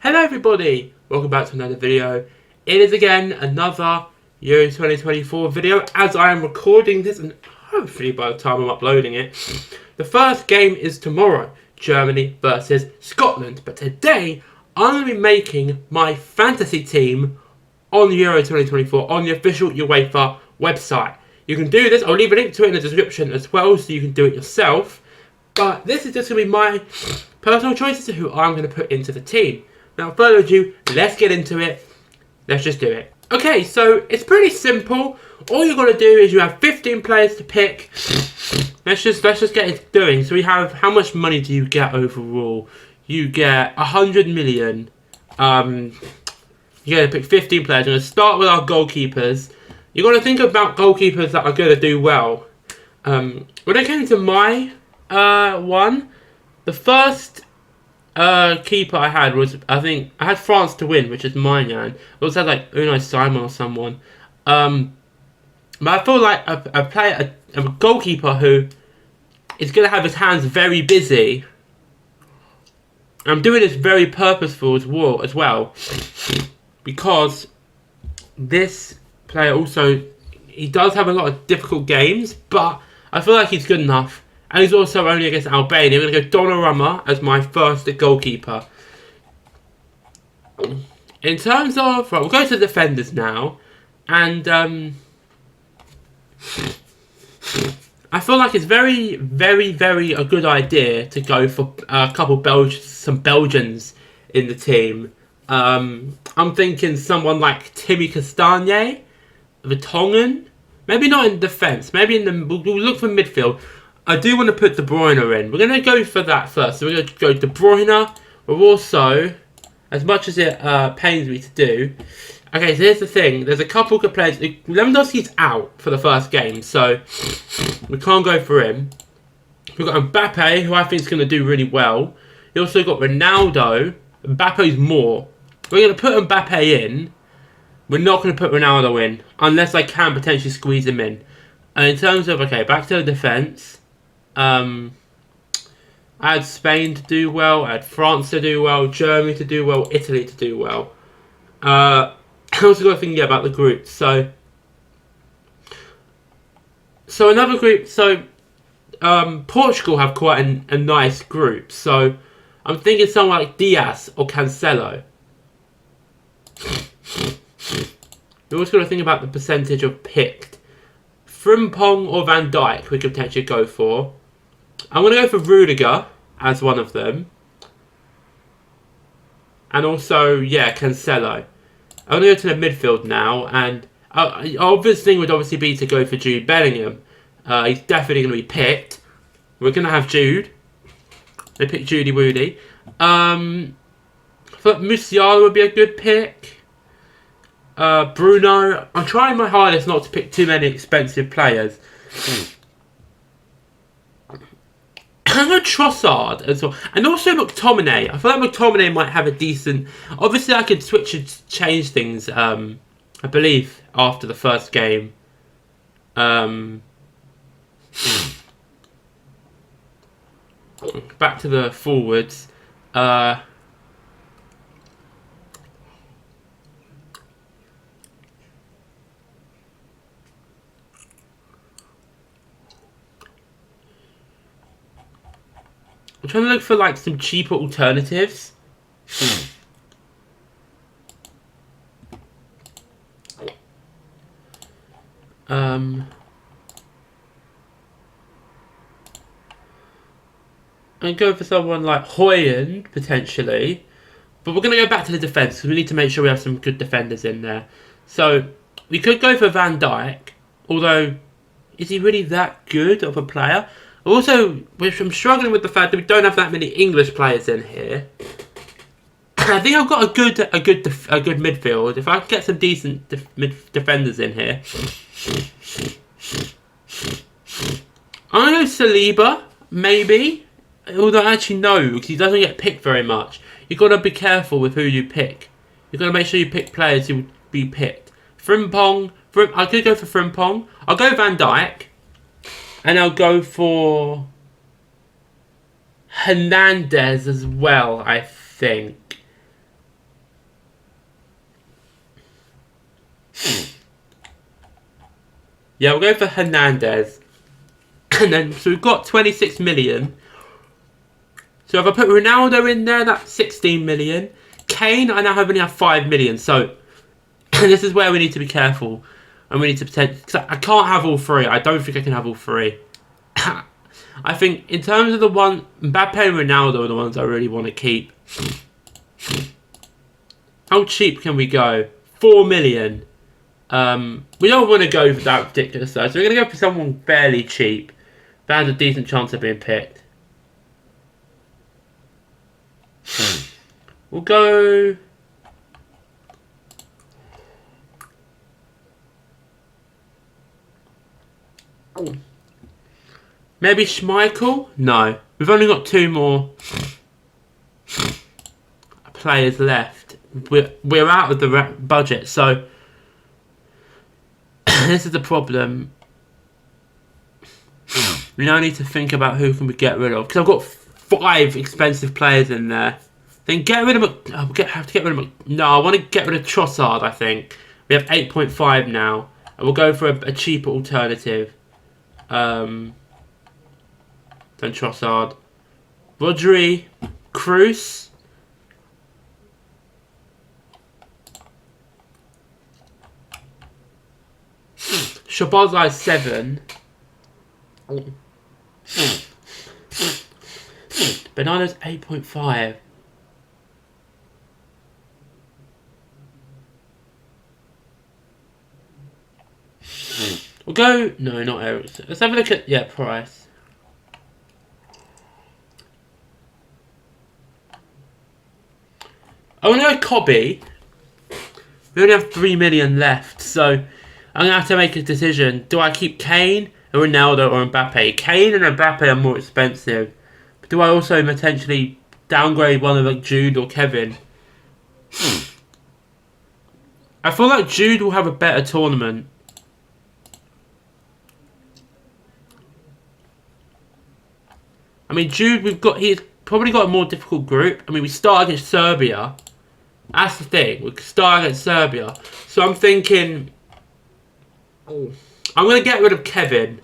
Hello everybody, welcome back to another video. It is again another Euro 2024 video as I am recording this, and hopefully by the time I'm uploading it, the first game is tomorrow, Germany versus Scotland. But today I'm going to be making my fantasy team on Euro 2024 on the official UEFA website. You can do this, I'll leave a link to it in the description as well so you can do it yourself. But this is just going to be my personal choices of who I'm going to put into the team. Now, further ado, let's get into it. Let's just do it. Okay, so it's pretty simple. All you're going to do is you have 15 players to pick. Let's just get it doing. So we have, how much money do you get overall? You get 100 million. You're going to pick 15 players. We're going to start with our goalkeepers. You're going to think about goalkeepers that are going to do well. When it came to my one, the first keeper I had was, I had France to win, which is mine, and I also had like Unai Simon or someone. But I feel like a goalkeeper who is going to have his hands very busy. I'm doing this very purposeful as well, because this player also, he does have a lot of difficult games, but I feel like he's good enough. And he's also only against Albania. I'm going to go Donnarumma as my first goalkeeper. In terms of... Right, we'll go to the defenders now. And I feel like it's very, very, very a good idea to go for a couple some Belgians in the team. I'm thinking someone like Timmy Castagne, Vertonghen. Maybe not in defence. Maybe in the... We'll look for midfield. I do want to put De Bruyne in. We're going to go for that first. So we're going to go De Bruyne. We're also, as much as it pains me to do... Okay, so here's the thing. There's a couple good players. Lewandowski's out for the first game, so we can't go for him. We've got Mbappe, who I think is going to do really well. You also got Ronaldo. Mbappe's more. We're going to put Mbappe in. We're not going to put Ronaldo in, unless I can potentially squeeze him in. In terms of, okay, back to the defence. I had Spain to do well, I had France to do well, Germany to do well, Italy to do well. I also got to think about the group. So another group. So Portugal have quite a nice group. So I'm thinking someone like Diaz or Cancelo. We also got to think about the percentage of picked. Frimpong or Van Dijk we could potentially go for. I'm going to go for Rudiger as one of them. And also, yeah, Cancelo. I'm going to go to the midfield now. And obvious thing would obviously be to go for Jude Bellingham. He's definitely going to be picked. We're going to have Jude. They picked Judy Woody. I thought Musiala would be a good pick. Bruno. I'm trying my hardest not to pick too many expensive players. I'm going to Trossard as well. And also McTominay. I feel like McTominay might have a decent... Obviously, I could switch and change things, I believe, after the first game. Back to the forwards. I'm trying to look for like some cheaper alternatives. I'd go for someone like Højlund potentially, but we're going to go back to the defence because we need to make sure we have some good defenders in there. So we could go for Van Dijk, although is he really that good of a player? Also, which I'm struggling with the fact that we don't have that many English players in here. I think I've got a good midfield. If I can get some decent defenders in here, I'm going to go Saliba, maybe. Although actually no, because he doesn't get picked very much. You've got to be careful with who you pick. You've got to make sure you pick players who would be picked. Frimpong. I could go for Frimpong. I'll go Van Dijk. And I'll go for Hernandez as well, I think. Yeah, we'll go for Hernandez. And then, so we've got 26 million. So if I put Ronaldo in there, that's 16 million. Kane, I now only have 5 million. So this is where we need to be careful. And we need to pretend, because I can't have all three. I don't think I can have all three. I think in terms of the one, Mbappe and Ronaldo are the ones I really want to keep. How cheap can we go? 4 million. We don't want to go for that ridiculous size. So we're going to go for someone fairly cheap. That has a decent chance of being picked. We'll go... Maybe Schmeichel? No. We've only got 2 more players left. We're out of the budget, so this is the problem. We now need to think about who can we get rid of, because I've got 5 expensive players in there. Then get rid of have to get rid of no, I want to get rid of Trossard, I think. We have 8.5 now. And we'll go for a cheaper alternative. Than Trossard. Rodri, Cruz. Shabazai 7. Bernardo's 8.5. We'll go... No, not Ericsson. Let's have a look at... Yeah, price. I want to go Cobby. We only have 3 million left, so I'm going to have to make a decision. Do I keep Kane, or Ronaldo, or Mbappe? Kane and Mbappe are more expensive. But do I also potentially downgrade one of like Jude or Kevin? I feel like Jude will have a better tournament. I mean, Jude, he's probably got a more difficult group. I mean, we start against Serbia. That's the thing. We start against Serbia. So I'm thinking... I'm going to get rid of Kevin.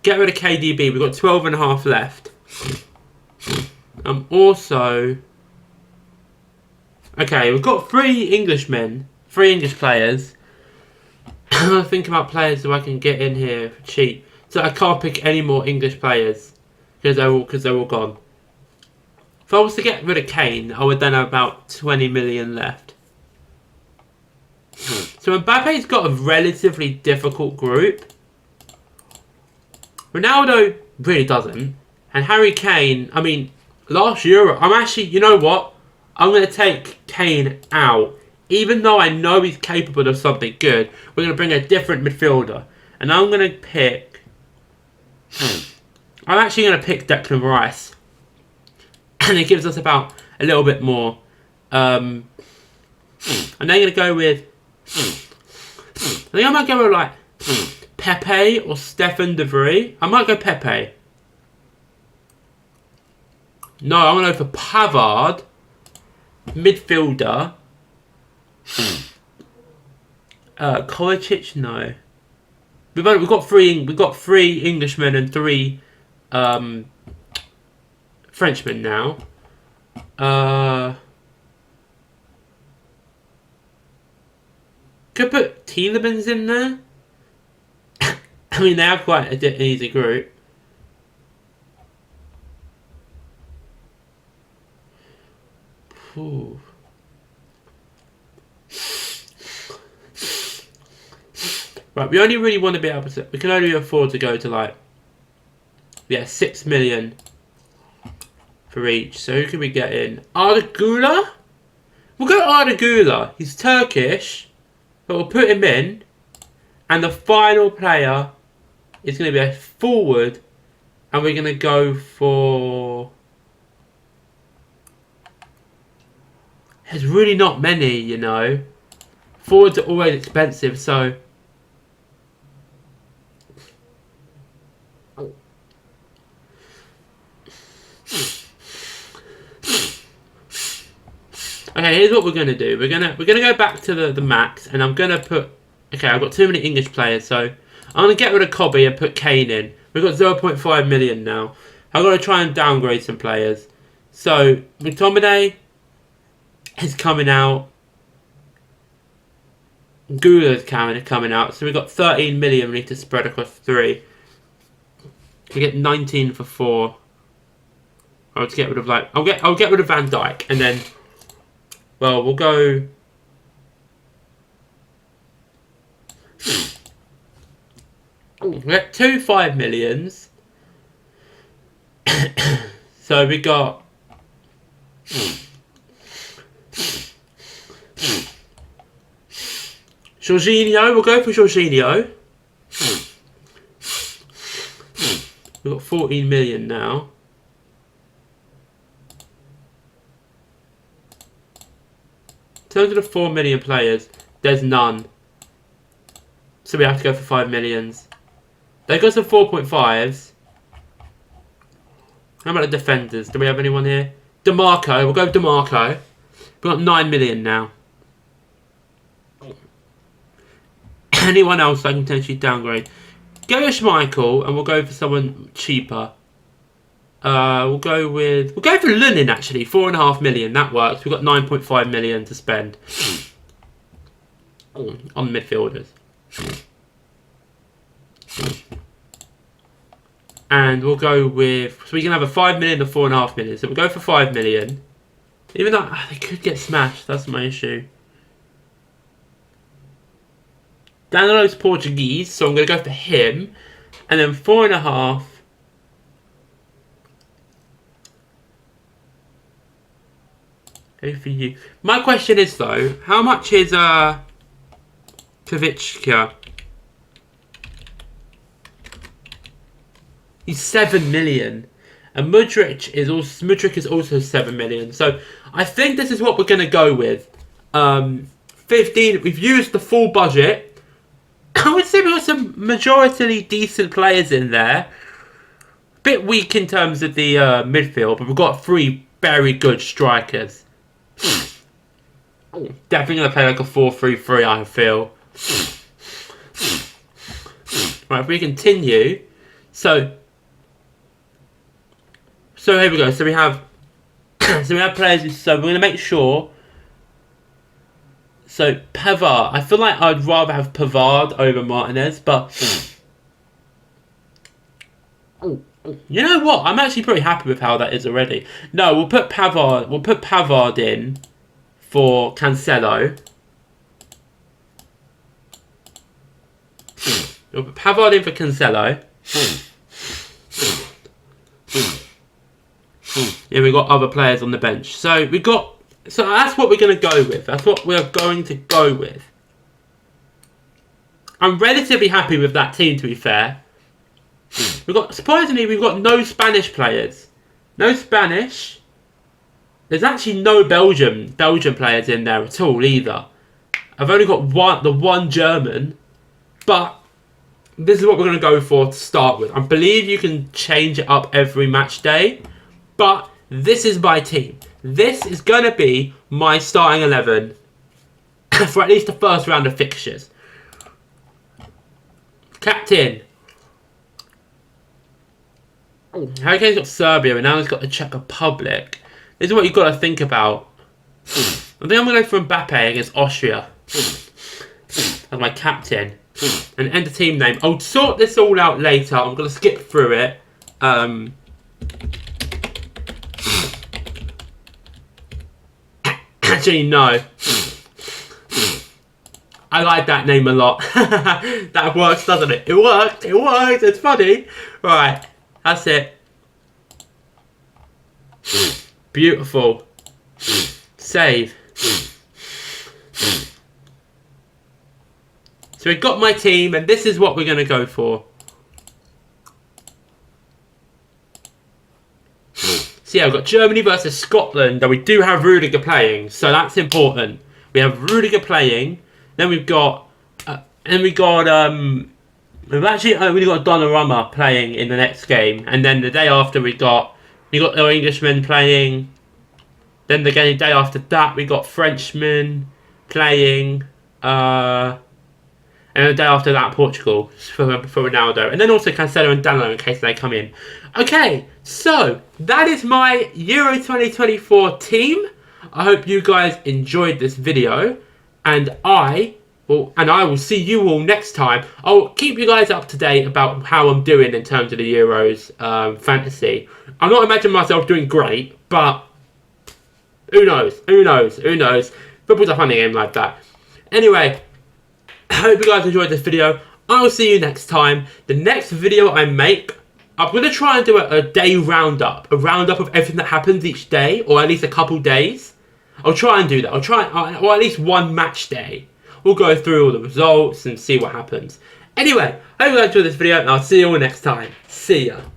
Get rid of KDB. We've got 12.5 left. Also... Okay, we've got 3 Englishmen. 3 English players. I'm going to think about players who I can get in here for cheap. So I can't pick any more English players. Because they're all gone. If I was to get rid of Kane, I would then have about 20 million left. So Mbappe's got a relatively difficult group. Ronaldo really doesn't. And Harry Kane, I mean, last Euro, I'm actually, you know what? I'm going to take Kane out. Even though I know he's capable of something good, we're going to bring a different midfielder. And I'm going to pick... I'm actually going to pick Declan Rice. And it gives us about a little bit more. And then going to go with... I think I might go with like Pepe or Stefan De Vrij. I might go Pepe. No, I'm going to go for Pavard. Midfielder. Kovacic, no. We've got three Englishmen and 3 Frenchmen now. Could put Tielemans in there. I mean, they have quite an easy group. Ooh. Right, we only really want to be able to... We can only afford to go to like... Yeah, 6 million for each. So who can we get in? Arda Güler? We'll go Arda Güler. He's Turkish. But we'll put him in. And the final player is going to be a forward. And we're going to go for... There's really not many, you know. Forwards are always expensive, so... Okay, here's what we're gonna do. We're gonna go back to the max, and I'm gonna put. Okay, I've got too many English players, so I'm going to get rid of Cobby and put Kane in. We've got 0.5 million now. I've got to try and downgrade some players. So, McTominay is coming out. Gula's coming out. So we've got 13 million we need to spread across 3. We get 19 for 4. I'll just get rid of I'll get rid of Van Dijk, and then we'll go. We get 2 5 millions. So we got Jorginho. We'll go for Jorginho. We've got 14 million now. In terms of the 4 million players, there's none. So we have to go for 5 millions. They've got some 4.5s. How about the defenders? Do we have anyone here? DeMarco. We'll go with DeMarco. We've got 9 million now. Anyone else I can potentially downgrade? Go with Schmeichel, and we'll go for someone cheaper. We'll go for Lunin actually. 4.5 million. That works. We've got 9.5 million to spend on midfielders. And we'll go with... So we can have a 5 million to 4.5 million. So we'll go for 5 million. Even though they could get smashed. That's my issue. Danilo's Portuguese. So I'm going to go for him. And then 4.5. Go for you. My question is though, how much is Kvitschka? He's 7 million. And Mudryk is also 7 million. So I think this is what we're gonna go with. 15. We've used the full budget. I would say we've got some majority decent players in there. Bit weak in terms of the midfield, but we've got 3 very good strikers. Definitely going to play like a 4-3-3, I feel. Right, if we continue. So here we go. So we have players. So we're going to make sure. So Pavard. I feel like I'd rather have Pavard over Martinez, but you know what? I'm actually pretty happy with how that is already. No, we'll put Pavard. We'll put Pavard in for Cancelo. We'll put Pavard in for Cancelo. Yeah, we've got other players on the bench. So that's what we're going to go with. That's what we're going to go with. I'm relatively happy with that team, to be fair. Surprisingly, we've got no Spanish players. No Spanish. There's actually no Belgian players in there at all either. I've only got the one German. But this is what we're going to go for to start with. I believe you can change it up every match day. But this is my team. This is going to be my starting 11 for at least the first round of fixtures. Captain. Harry Kane's got Serbia and now he's got the Czech Republic. This is what you've got to think about. I think I'm going to go for Mbappe against Austria as my captain. And enter team name. I'll sort this all out later. I'm going to skip through it. Actually, no. I like that name a lot. That works, doesn't it? It worked. It worked. It's funny. Right. That's it. Beautiful. Save. So we've got my team, and this is what we're going to go for. So yeah, we've got Germany versus Scotland, and we do have Rudiger playing, so that's important. We have Rudiger playing. Then we've got, we've actually only got Donnarumma playing in the next game, and then the day after we got our Englishmen playing. Then the day after that we got Frenchmen playing, and And the day after that, Portugal for Ronaldo. And then also Cancelo and Danilo in case they come in. Okay, so that is my Euro 2024 team. I hope you guys enjoyed this video. And I will see you all next time. I'll keep you guys up to date about how I'm doing in terms of the Euros fantasy. I'm not imagining myself doing great, but who knows? Who knows? Who knows? Football's a funny game like that. Anyway, I hope you guys enjoyed this video. I will see you next time. The next video I make, I'm going to try and do a day roundup. A roundup of everything that happens each day, or at least a couple days. I'll try and do that. Or at least one match day. We'll go through all the results and see what happens. Anyway, I hope you guys enjoyed this video, and I'll see you all next time. See ya.